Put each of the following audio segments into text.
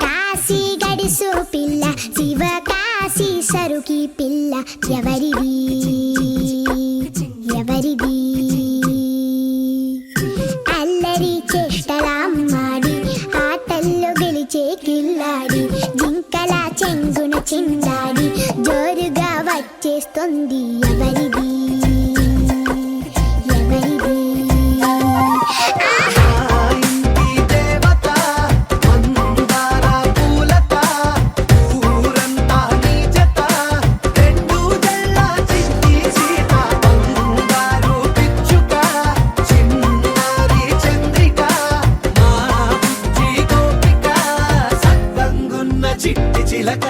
కాశీ గడిసు పిల్ల శివ కాశీ సరుకి పిల్ల ఎవరిది ఎవరిది అల్లరి చేష్టలామ్మాడి ఆటల్లో గెలిచే కిల్లాడి జింకల చెంగున చిందాడి జోరుగా వచ్చేస్తుంది ఎవరిది ఎవరిది చిట్టి చిలక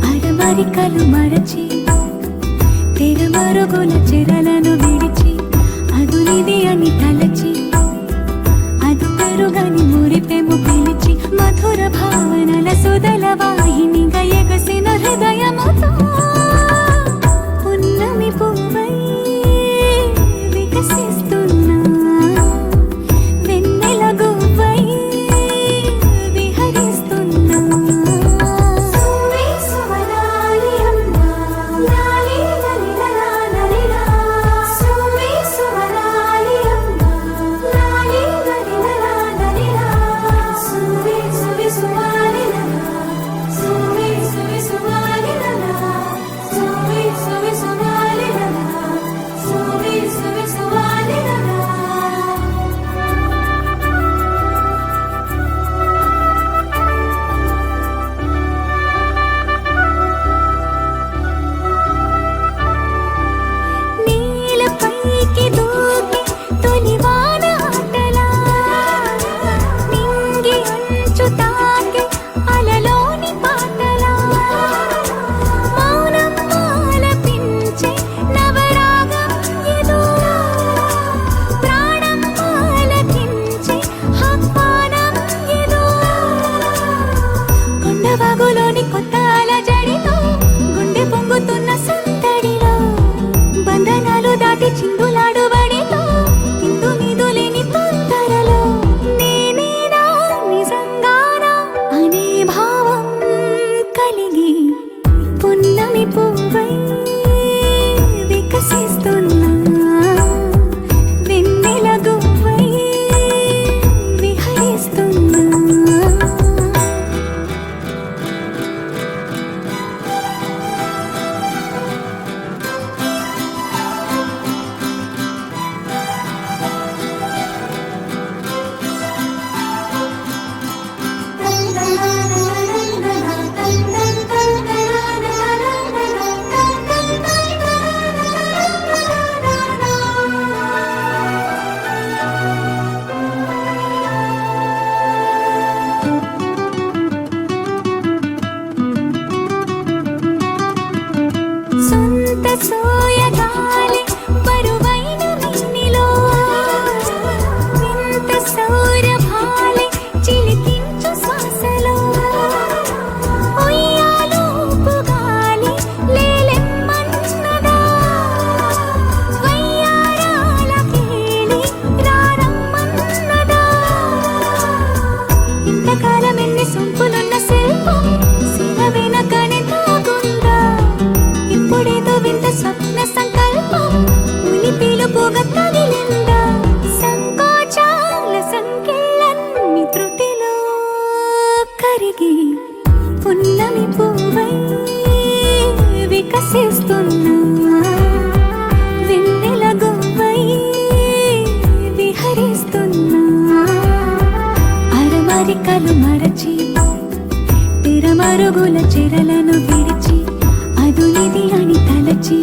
అరమరికలు మరచి తెరమరుగుల చెరలను విడిచి అదునిది అని తలచి అదు పెరుగని మురిపెము పిలిచి మధుర భావనల సుదల వాహినిగా ఎగసిన హృదయముతో పున్నమి పువ్వై వికసి రంగుల చెరలను విడిచి అదు ఇది అని తలచి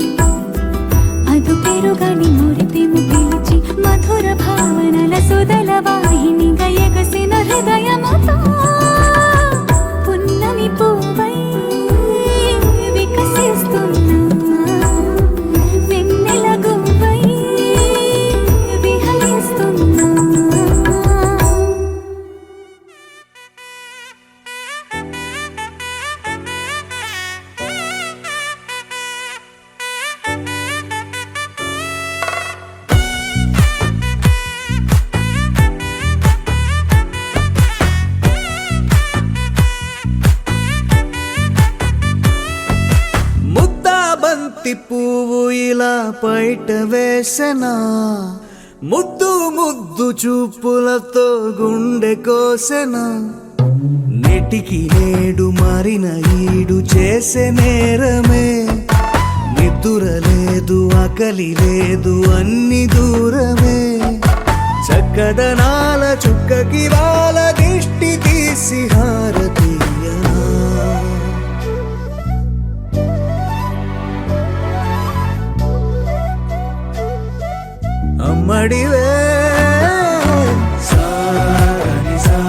అదు పెరుగని మురిపెము పిలిచి మధుర భావనల సుదల వాహినిగా ఎగసిన హృదయముతో పున్నమి పువ్వై వికసిస్తున్నా వెన్నెల గువ్వై విహరిస్తున్నా. ముద్దాబంతి పువ్వు ఇలా బయట వేసెనా, ముద్దు ముద్దు చూపులతో గుండె కోసెనా, నెటికి నేడు మారిన ఈడు చేసే నేరమే, నిద్ర లేదు ఆకలి లేదు అన్ని దూరమే, చక్కదనాల చుక్కకి వాళ్ళ దిష్టి తీసి హారతీయనా. అమ్మడివే సాని సా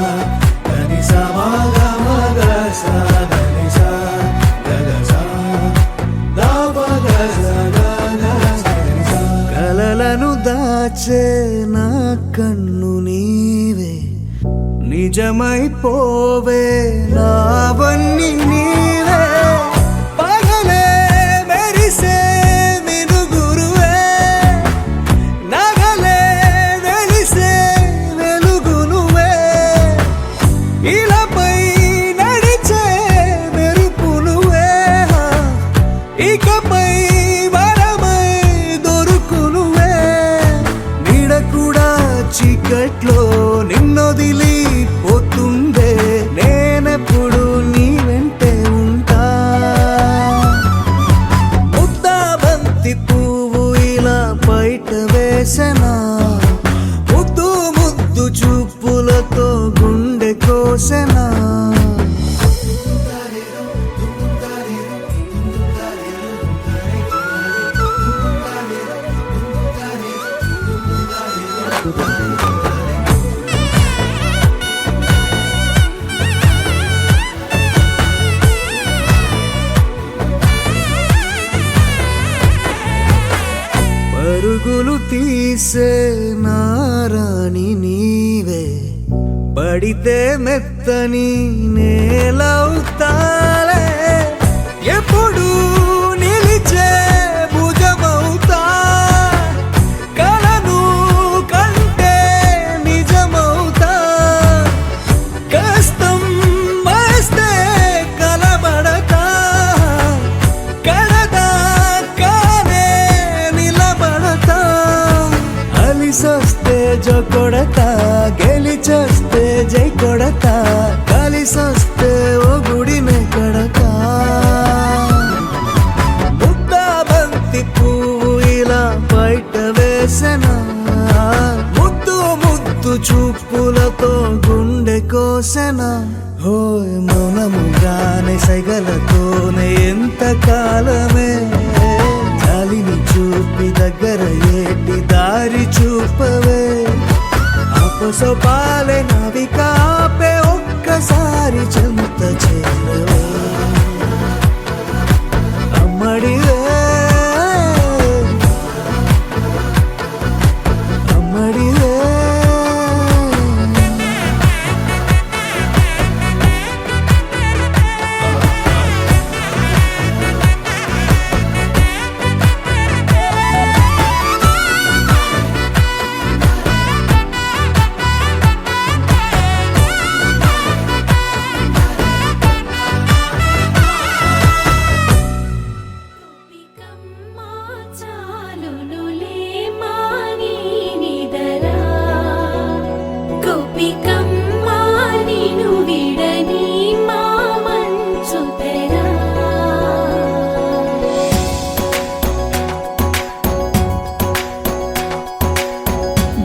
దని సా మగ మగ సా దని సా గగ సా దా పగ సా గగ సని సా. కలలను దాచే నా కన్ను నీవే, నిజమైపోవే నావన్నీ నీవే, పగలే మెరిసే మినుగురువే, నగలే వెలిసే వెలుగు నువ్వే, ఇలాపై నడిచే మెరుపు నువ్వే, ఇకపై వరమై దొరుకు నువ్వే, నీడ కూడా చీకట్లో నిన్నొదిలి పోతుండే, నేనెప్పుడు నీ వెంటే ఉంటా. ముద్దాబంతి పువ్వు ఇలా బయట వేసెనా, ముద్దు ముద్దు చూపులతో గుండె కోసెనా. పరుగులు తీసే నారాణి నీవే, పడితే మెత్తని నేలవుతాలే, ఎప్పుడు నిలిచే భుజమవుతా, కలను కంటే నిజమవుతా, కష్టం వస్తే కలబడతా, కడదాకానే నిలబడతా, అలిసొస్తే జో కొడతా, గెలిచొస్తే జై కొడతా, కలిసొస్తే ఓ గుడినే కడతా. ముద్దాబంతి పువ్వు ఇలా బయట వేసెనా, ముద్దు ముద్దు చూపులతో గుండె కోసెనా. హోయ్ మౌనముగానే సైగలతోనే ఎంత కాలమే, జాలిని చూపి దగ్గర ఏటి దారి చూపవే, అపసొపాలే నవికాపే ఒక్కసారి చెంత చేరవే. అమ్మడివే అమ్మడివే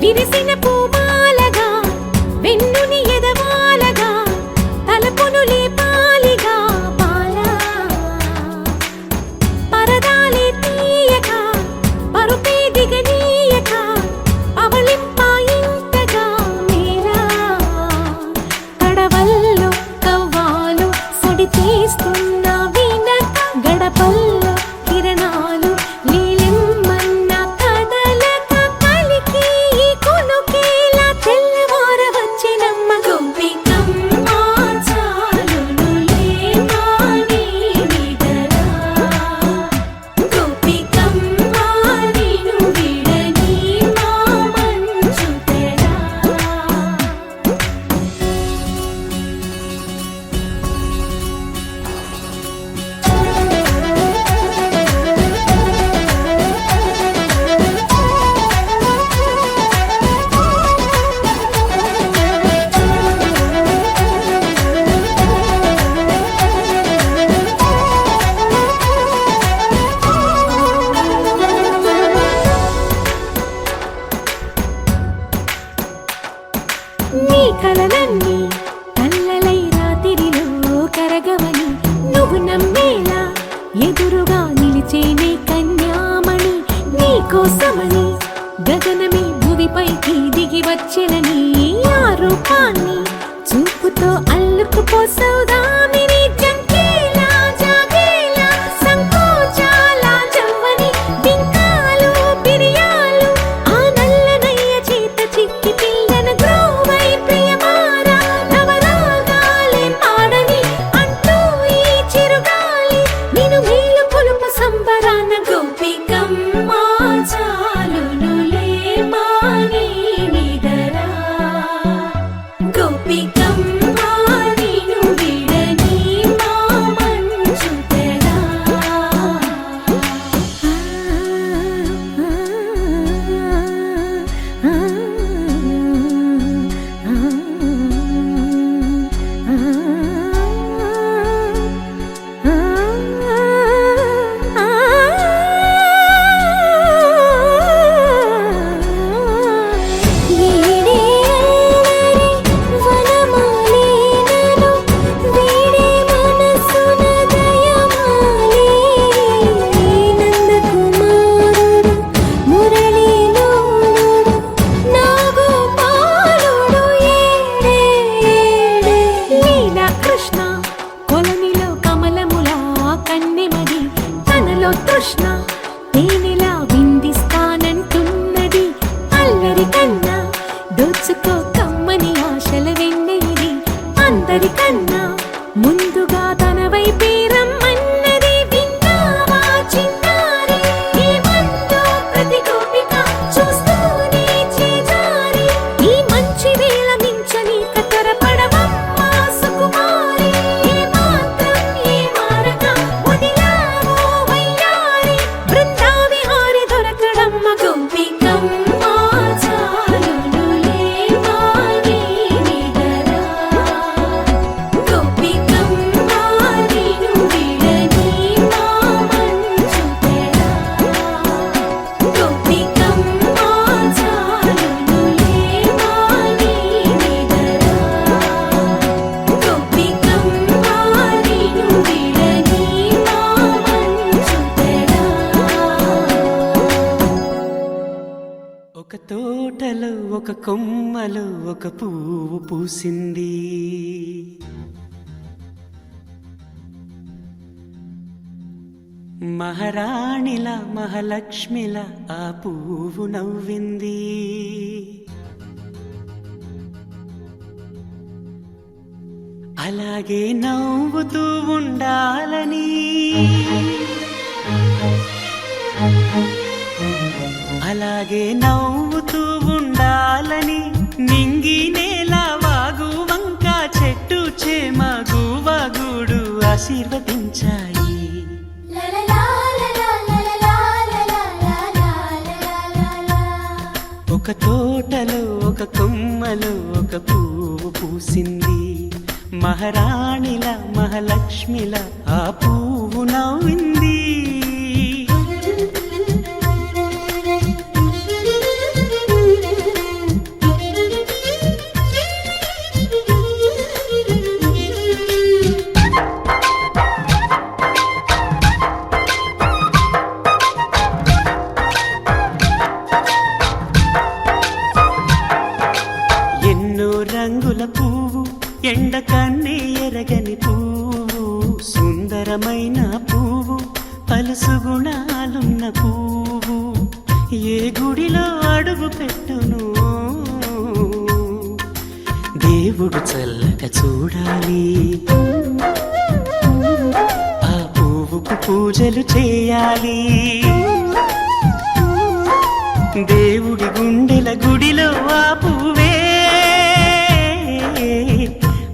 విరిసిన పూమాలగా వెన్నుని ఎదవాలగా తలపును లేపాలిగా కోసమని గగనమే భూమిపైకి దిగి వచ్చెనని ఆ రూపాన్ని చూపుతో అల్లుకుపోసౌదామిని జంకేలా జాగేలా సంకోచాల జవ్వని బింకాలు బిరియాలు ఆ నల్లనయ్య చేత చిక్కి పిల్లన గ్రోవై ప్రియమారా నవరాగాలే పాడని అంటూ ఈ చిరుగాలి నిన్ను మేలు కొలుపు సంబరాన గోపికమ్మ చాలునులే మాని నిదరా గోపికమ్మ నిన్ను విడని మా మంచు తెరా కృష్ణ తేనెలా విందిస్తానంటున్నది అల్లరి కన్నా దోచుకో కమ్మని ఆశల వెన్నెయిది అందరికన్నా ముందుగా తన వైపే రమ్మన్నది విన్నావా చిన్నారి ఏమందో ప్రతి గోపిక చూస్తూనే చేజారి ఈ మంచి వేళ మించని కతరపడవమ్మా సుకుమారి ఏ మాత్రం ఏ మారక వదిలావో వయ్యారి బృందావిహారి దొరకడమ్మ గోపికమ్మ చాలునులే మాని నిదరా గోపికమ్మ నిన్ను విడని మా మంచు తెరా గోపికమ్మ చాలునులే మాని నిదరా గోపికమ్మ నిన్ను విడని మా మంచు తెరా ఒక తోటలో ఒక కొమ్మలో ఒక పువ్వు పూసింది మహారాణిలా మహాలక్ష్మిలా ఆ పువ్వు నవ్వింది అలాగే నవ్వుతూ ఉండాలని అలాగే నవ్వుతూ ఉండాలని నింగి నేల వాగు వంక చెట్టు చేమ గువగుడు ఆశీర్వదించాయి ఒక తోటలో ఒక కొమ్మలో ఒక పువ్వు పూసింది మహారాణిల మహాలక్ష్మిల ఆ పువ్వు నవ్వింది రంగుల పువ్వు ఎండ కన్నే ఎరగని పువ్వు సుందరమైన పువ్వు పలుసు గుణాలున్న పువ్వు ఏ గుడిలో అడుగు పెట్టును దేవుడు చల్లగా చూడాలి ఆ పువ్వుకు పూజలు చేయాలి దేవుడి గుండెల గుడిలో ఆ పువ్వే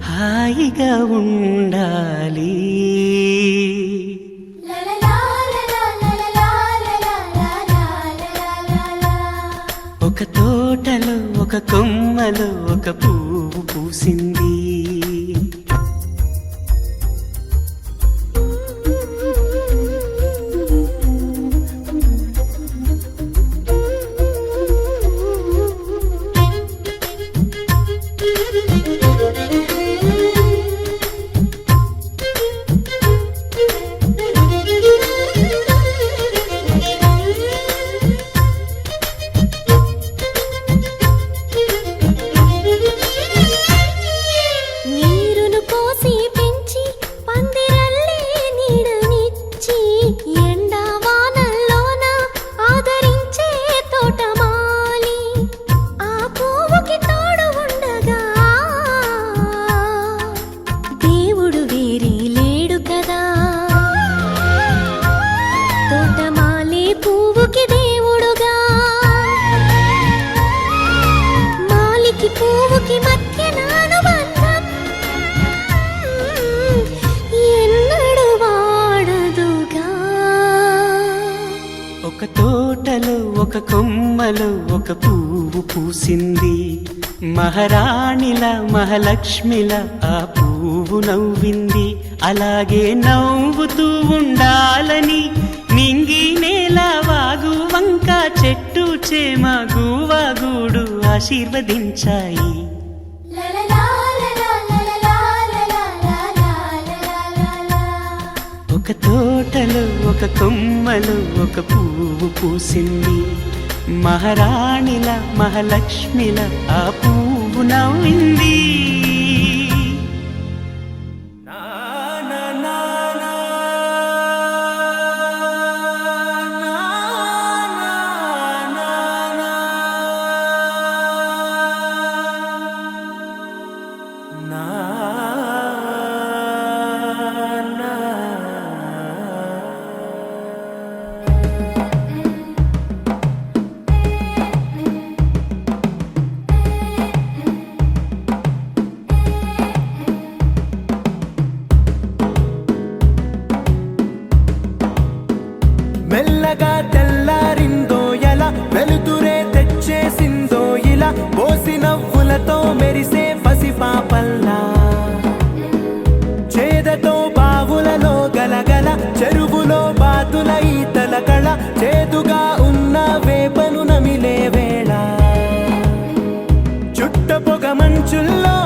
హాయిగా ఉండాలి ఒక తోటలో ఒక కొమ్మలో ఒక పువ్వు పూసింది తోటలో ఒక కొమ్మలో ఒక పువ్వు పూసింది. మహారాణిలా మహాలక్ష్మిలా ఆ పువ్వు నవ్వింది. అలాగే నవ్వుతూ ఉండాలని నింగి నేల వాగు వంక చెట్టు చేమ గువాగూడు ఆశీర్వదించాయి. ఒక తోటలో ఒక కొమ్మలో ఒక పువ్వు పూసింది. మహారాణిల మహాలక్ష్మిల ఆ పువ్వు నవ్వింది. మెల్లగా తెల్లారిందో ఎలా, వెలుతురే తెచ్చేసిందో ఇలా, పోసి నవ్వులతో మెరిసే పసిపాపల్లా, చేదతో బావులలో గలగల, చెరువులో బాతుల ఈతల కళ, చేదుగా ఉన్న వేపను నమిలే వేళ, చుట్ట పొగ మంచుల్లో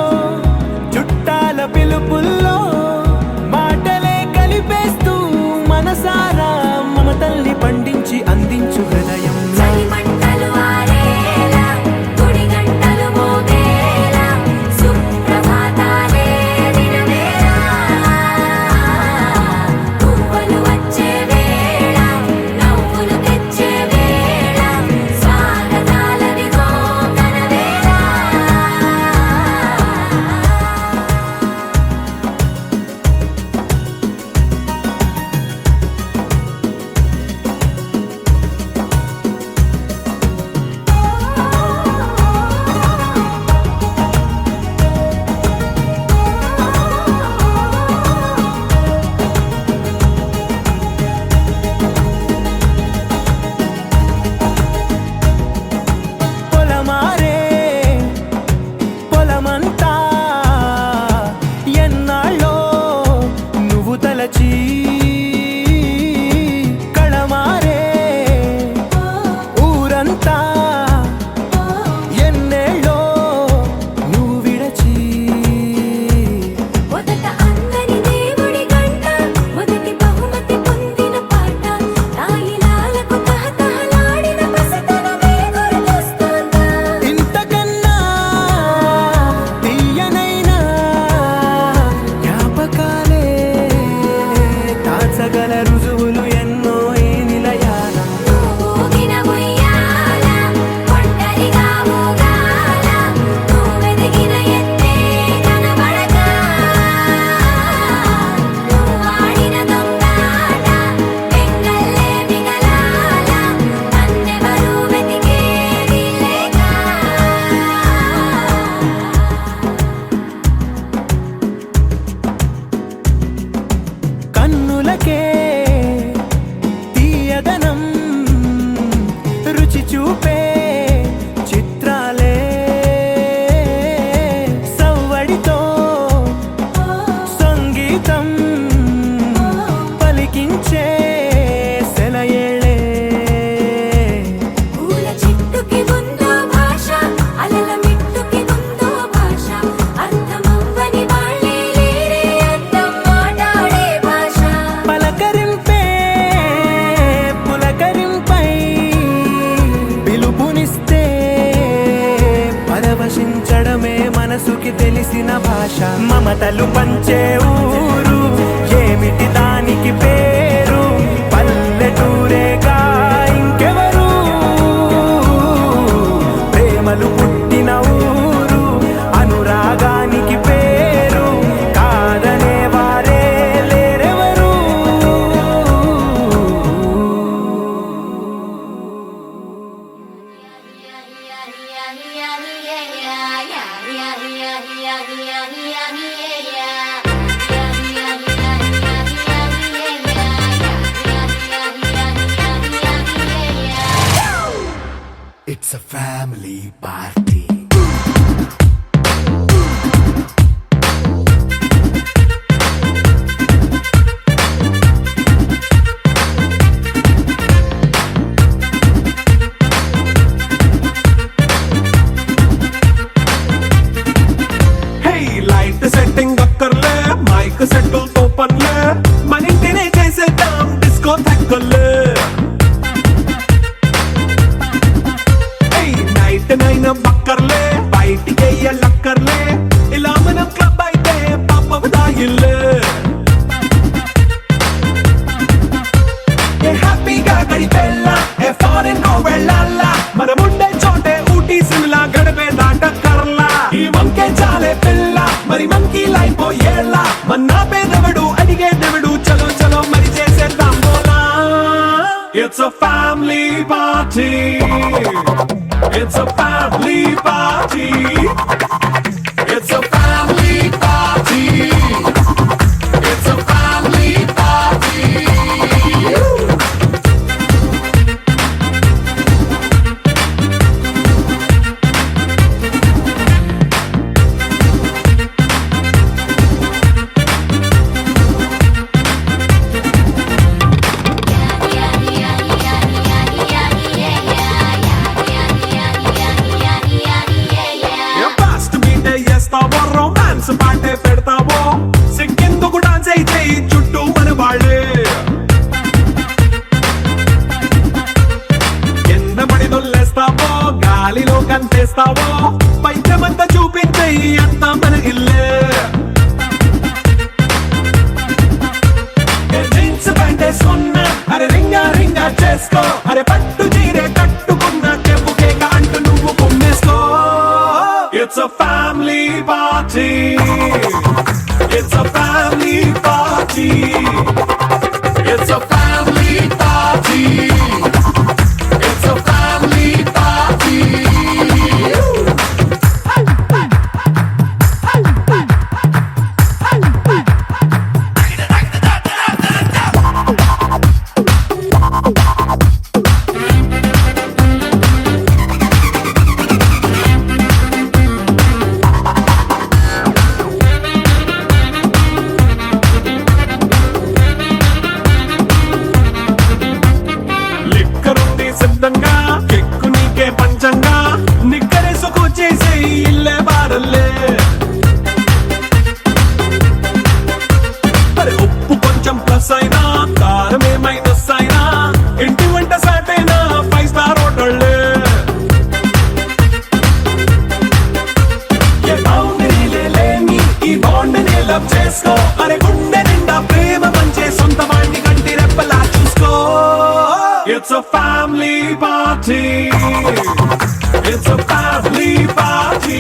చుట్టాల పిలుపుల్లో మాటలే కలిపేస్తూ మనసారా మమతల్ని పండించి అందించు హృదయం. చలిమంటలు ఆరేలా గుడి గంటలు మోగేలా సుప్రభాతాలే దినవేళ పువ్వులు వచ్చే వేళ నవ్వులు తెచ్చే వేళ స్వాగతాలనిగో కనవేళ. పొలమారే పొలమంతా ఎన్నాళ్ళో నువ్వు తలచి, కళమారే ఊరంతా ఎన్నేళ్ళో నువ్వు విడచి. మొదట అందని దేవుడి గంట మొదటి బహుమతి పొందిన పాట తాయిలాలకు తహతహలాడిన పసితనమే గుర్తొస్తుందా. ఇంతకన్నా తీయనైనా జ్ఞాపకాలే దాచగల రుజువులు ఎన్నో ఈ నిలయాల. ఊగిన ఉయ్యాల ఒంటరిగా ఊగాల నువ్వెదిగిన ఎత్తే కనబడక నువ్వాడిన దొంగాట వెంగల్లే మిగలాల నన్నెవరూ వెతికేది లేక. కన్నులకే తీయదనం రుచి చూపే చిత్రాలే, సవ్వడితో సంగీతం పలికించే సెలయేళే. పూల చెట్టుకి ఉందో భాష అలల మిట్టుకి ఉందో భాష అర్థమవ్వని వాళ్ళే లేరే అర్థం మాట్లాడే భాష. పలకరింపే పులకరింపై పిలుపునిస్తే పరవశించడమే మనసుకి తెలిసిన భాష. మమతలు పంచే ఊరు ఏమిటి దానికి పేరు, పల్లెటూరేగా ఇంకెవరు, ప్రేమలు పుట్టిన ఊరు అనురాగానికి పేరు, కాదనే వారే లేరెవరు. It's a family party. Light setting అక్కర్లే మైక్ సెట్టు తో పనులే మన ఇంటినే చేసేద్దాం డిస్కో థక్కర్లే నైట్ నైన్ బక్కర్లే బయటికి ఎల్లక్కర్లే ఇలా మనం క్లబ్ అయితే పాప దాయిల్లే హ్యాపీగా గడిపెళ్ళ ఏ ఫారెన్ నో వెళ్ళాల మనం ఉండే చోటే ఊటీ సిమ్లా గడిపే దాటక్కర్లా ఈ వంకే చాలే పిల్ల మరి మంకీ లైఫ్ ఏళ్ళ మన్నా పేదవడు అడిగేదెవడు చలో చలో మరి చేసేద్దాం బోలా it's a family party it's a family party it's a family party it's a family party fast బీటే చేస్తావో రొమాన్స్ పాటే పెడతావో సిగ్గెందుకు డాన్స్ అయితే చుట్టూ మన వాళ్ళే కింద పడి దొల్లేస్తావో గాలిలో కంతేస్తావో పైద్యమంతా చూపించే అంతా మన ఇల్లే జీన్స్ ప్యాంట్ వేసుకున్నా అరే రింగా రింగా చేసుకో అరే పట్టు చీరే కట్టుకున్న చెప్పు కేక అంటూ నువ్వు కుమ్మేసుకో It's a family party. It's a family party. It's a family party. It's a family party. లిక్కరుంది సిద్ధంగా కెక్కు నీకే పంచంగా నిక్కరేసుకు చేసే ఇల్లే బారల్లే అరే ఉప్పు కొంచెం ప్లస్ అయినా కారమే మైనస్ అయినా ఇంటి వంట సాటైనా 5 స్టార్ హోటళ్ళే ఏ బౌండరీలే లేని ఈ బాండ్ని లవ్ చేసుకో అరే గుండె నిండా ప్రేమ పంచే సొంత వాణ్ణి కంటి రెప్పలా చూసుకో It's a family party. It's a family party.